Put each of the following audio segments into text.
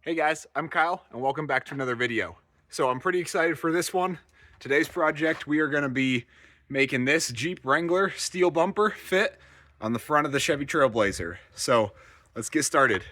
Hey guys, I'm Kyle and welcome back to another video. So I'm pretty excited for this one. Today's project, we are going to be making this Jeep Wrangler steel bumper fit on the front of the Chevy Trailblazer. So let's get started.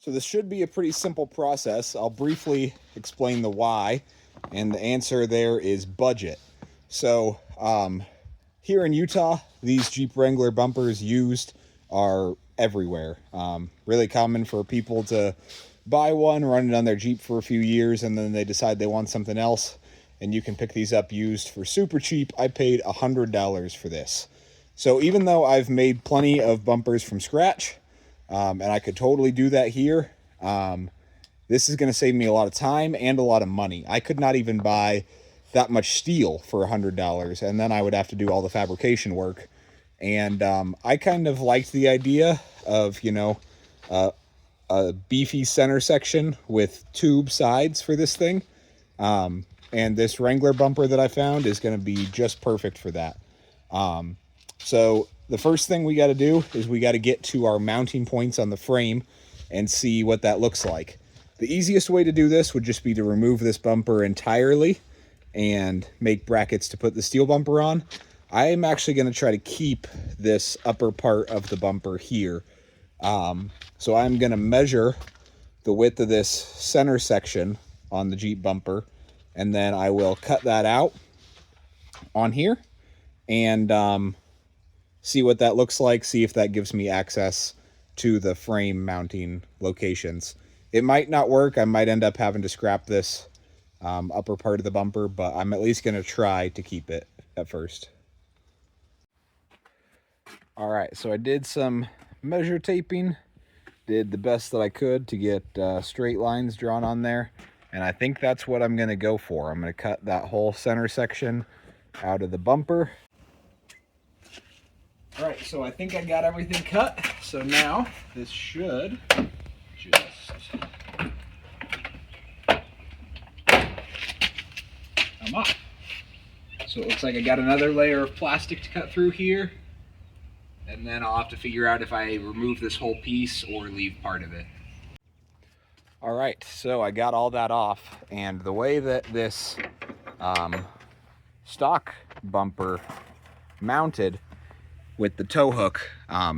So this should be a pretty simple process. I'll briefly explain the why, and the answer there is budget. So here in Utah, these Jeep Wrangler bumpers used are everywhere. Really common for people to buy one, run it on their Jeep for a few years, and then they decide they want something else, and you can pick these up used for super cheap. I paid $100 for this. So even though I've made plenty of bumpers from scratch, and I could totally do that here, this is going to save me a lot of time and a lot of money. I could not even buy that much steel for $100, and then I would have to do all the fabrication work. And I kind of liked the idea of, a beefy center section with tube sides for this thing. And this Wrangler bumper that I found is going to be just perfect for that. So the first thing we got to do is we got to get to our mounting points on the frame and see what that looks like. The easiest way to do this would just be to remove this bumper entirely and make brackets to put the steel bumper on. I am actually going to try to keep this upper part of the bumper here. So I'm going to measure the width of this center section on the Jeep bumper, and then I will cut that out on here and see what that looks like, see if that gives me access to the frame mounting locations. It might not work. I might end up having to scrap this upper part of the bumper, but I'm at least going to try to keep it at first. All right, so I did some measure taping, did the best that I could to get straight lines drawn on there, and I think that's what I'm going to go for. I'm going to cut that whole center section out of the bumper. All right, so I think I got everything cut. So now this should just come off. So it looks like I got another layer of plastic to cut through here. And then I'll have to figure out if I remove this whole piece or leave part of it. All right, so I got all that off. And the way that this stock bumper mounted with the tow hook,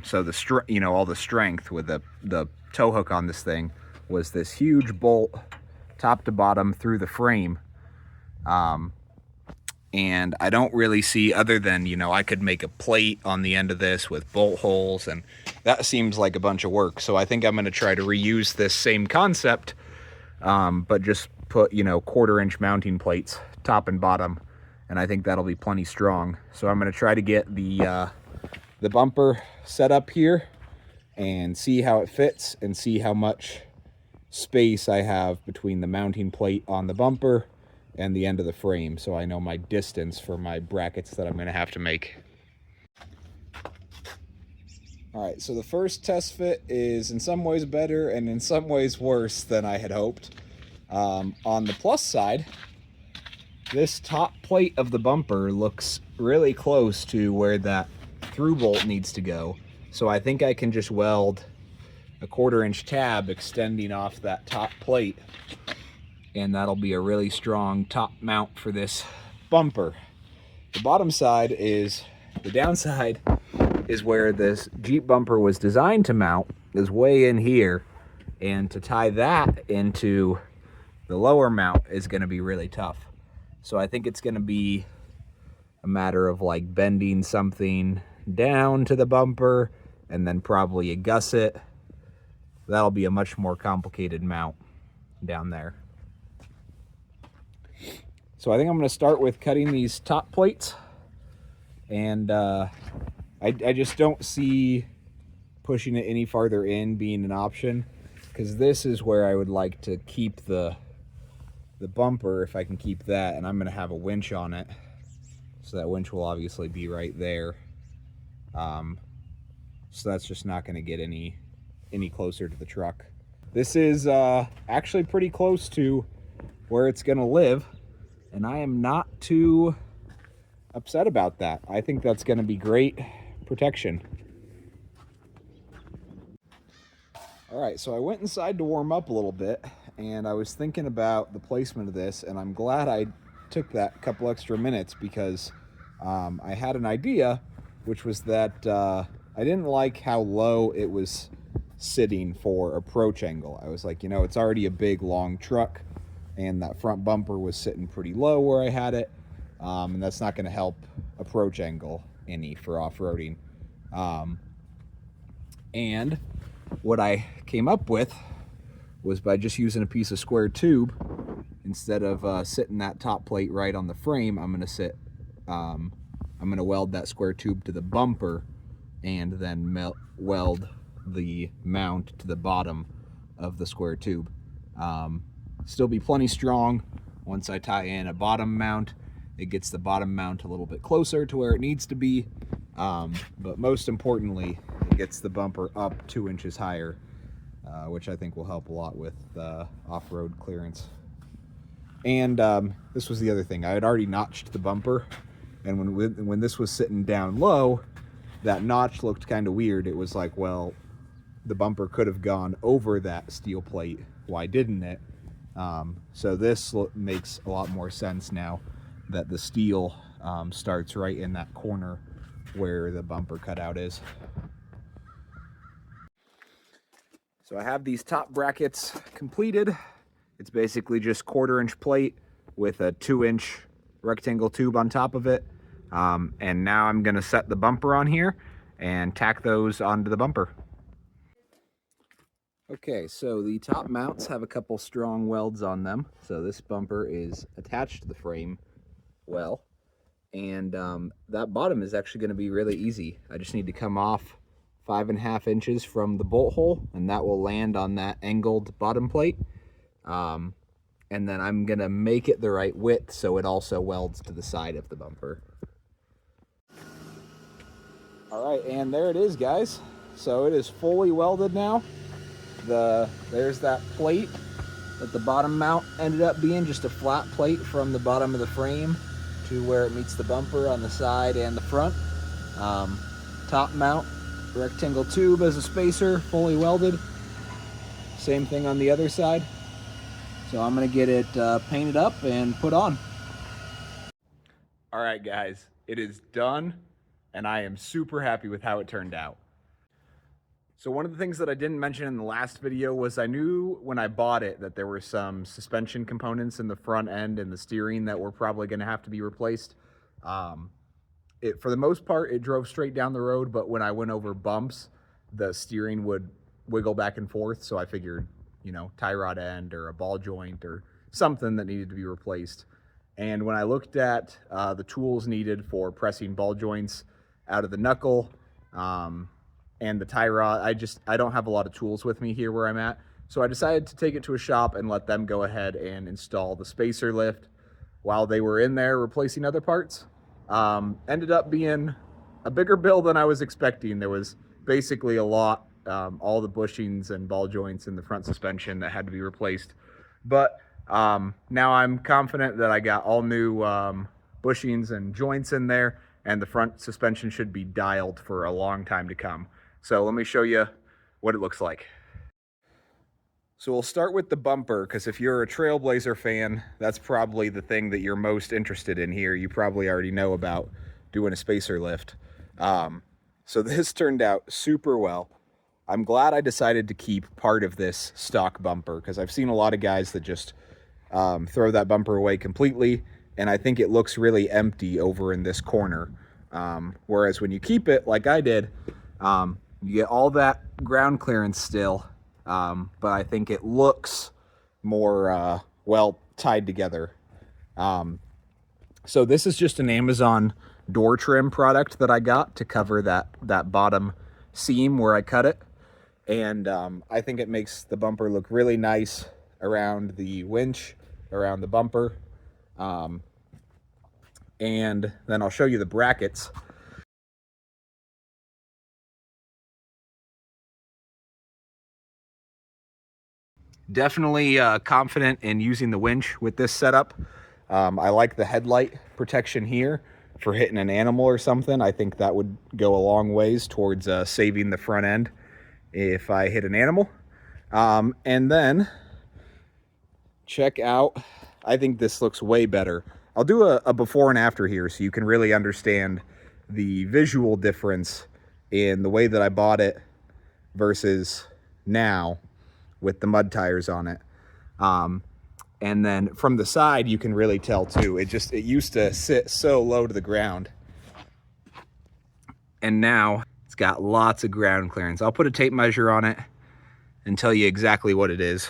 so the all the strength with the tow hook on this thing was this huge bolt top to bottom through the frame, and I don't really see, other than I could make a plate on the end of this with bolt holes, and that seems like a bunch of work. So I think I'm going to try to reuse this same concept, but just put 1/4-inch mounting plates top and bottom, and I think that'll be plenty strong. So I'm going to try to get the bumper set up here and see how it fits and see how much space I have between the mounting plate on the bumper and the end of the frame, so I know my distance for my brackets that I'm going to have to make. All right, so the first test fit is in some ways better and in some ways worse than I had hoped. On the plus side, this top plate of the bumper looks really close to where that through bolt needs to go, so I think I can just weld a 1/4-inch tab extending off that top plate, and that'll be a really strong top mount for this bumper. The bottom side is, the downside is where this Jeep bumper was designed to mount is way in here, and to tie that into the lower mount is going to be really tough. So I think it's going to be a matter of like bending something down to the bumper and then probably a gusset. That'll be a much more complicated mount down there. So I think I'm going to start with cutting these top plates, and I just don't see pushing it any farther in being an option, because this is where I would like to keep the bumper, if I can keep that, and I'm going to have a winch on it, so that winch will obviously be right there. so that's just not going to get any closer to the truck. This is actually pretty close to where it's going to live, and I am not too upset about that. I think that's going to be great protection. All right, so I went inside to warm up a little bit, and I was thinking about the placement of this, and I'm glad I took that couple extra minutes, because I had an idea, which was that I didn't like how low it was sitting for approach angle. I was like, you know, it's already a big, long truck, and that front bumper was sitting pretty low where I had it, and that's not going to help approach angle any for off-roading. And what I came up with was, by just using a piece of square tube, instead of sitting that top plate right on the frame, I'm going to weld that square tube to the bumper, and then weld the mount to the bottom of the square tube. Still be plenty strong. Once I tie in a bottom mount, it gets the bottom mount a little bit closer to where it needs to be, but most importantly, it gets the bumper up 2 inches higher, which I think will help a lot with off-road clearance. And this was the other thing. I had already notched the bumper, and when this was sitting down low, that notch looked kind of weird. It was like, well, the bumper could have gone over that steel plate. Why didn't it? So this makes a lot more sense now that the steel starts right in that corner where the bumper cutout is. So I have these top brackets completed. It's basically just 1/4-inch plate with a 2-inch rectangle tube on top of it. And now I'm going to set the bumper on here and tack those onto the bumper. Okay, so the top mounts have a couple strong welds on them. So this bumper is attached to the frame well. And that bottom is actually going to be really easy. I just need to come off 5.5 inches from the bolt hole, and that will land on that angled bottom plate. And then I'm going to make it the right width so it also welds to the side of the bumper. All right, and there it is, guys. So it is fully welded now. There's that plate that the bottom mount ended up being, just a flat plate from the bottom of the frame to where it meets the bumper on the side and the front. Top mount, rectangle tube as a spacer, fully welded. Same thing on the other side. So I'm gonna get it painted up and put on. All right, guys, it is done, and I am super happy with how it turned out. So one of the things that I didn't mention in the last video was I knew when I bought it that there were some suspension components in the front end and the steering that were probably going to have to be replaced. For the most part, it drove straight down the road, but when I went over bumps, the steering would wiggle back and forth. So I figured, you know, tie rod end or a ball joint or something that needed to be replaced. And when I looked at the tools needed for pressing ball joints out of the knuckle, and the tie rod, I don't have a lot of tools with me here where I'm at. So I decided to take it to a shop and let them go ahead and install the spacer lift while they were in there replacing other parts. Ended up being a bigger bill than I was expecting. There was basically a lot, all the bushings and ball joints in the front suspension that had to be replaced. But now I'm confident that I got all new bushings and joints in there, and the front suspension should be dialed for a long time to come. So let me show you what it looks like. So we'll start with the bumper, because if you're a Trailblazer fan, that's probably the thing that you're most interested in here. You probably already know about doing a spacer lift. So this turned out super well. I'm glad I decided to keep part of this stock bumper, because I've seen a lot of guys that just throw that bumper away completely, and I think it looks really empty over in this corner. Whereas when you keep it like I did, you get all that ground clearance still, but I think it looks more well tied together. So this is just an Amazon door trim product that I got to cover that bottom seam where I cut it, and I think it makes the bumper look really nice around the winch, around the bumper. And then I'll show you the brackets. Definitely confident in using the winch with this setup. I like the headlight protection here for hitting an animal or something. I think that would go a long ways towards saving the front end if I hit an animal. And then check out, I think this looks way better. I'll do a before and after here so you can really understand the visual difference in the way that I bought it versus now with the mud tires on it. And then from the side, you can really tell too. It used to sit so low to the ground. And now it's got lots of ground clearance. I'll put a tape measure on it and tell you exactly what it is.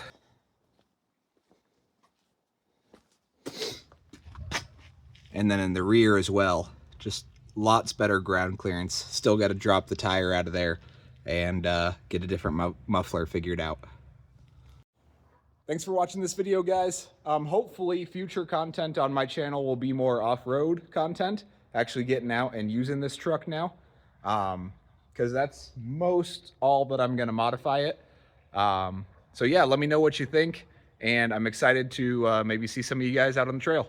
And then in the rear as well, just lots better ground clearance. Still got to drop the tire out of there and get a different muffler figured out. Thanks for watching this video, guys. Hopefully future content on my channel will be more off-road content, actually getting out and using this truck now, because that's most all that I'm going to modify it. So yeah, let me know what you think, and I'm excited to maybe see some of you guys out on the trail.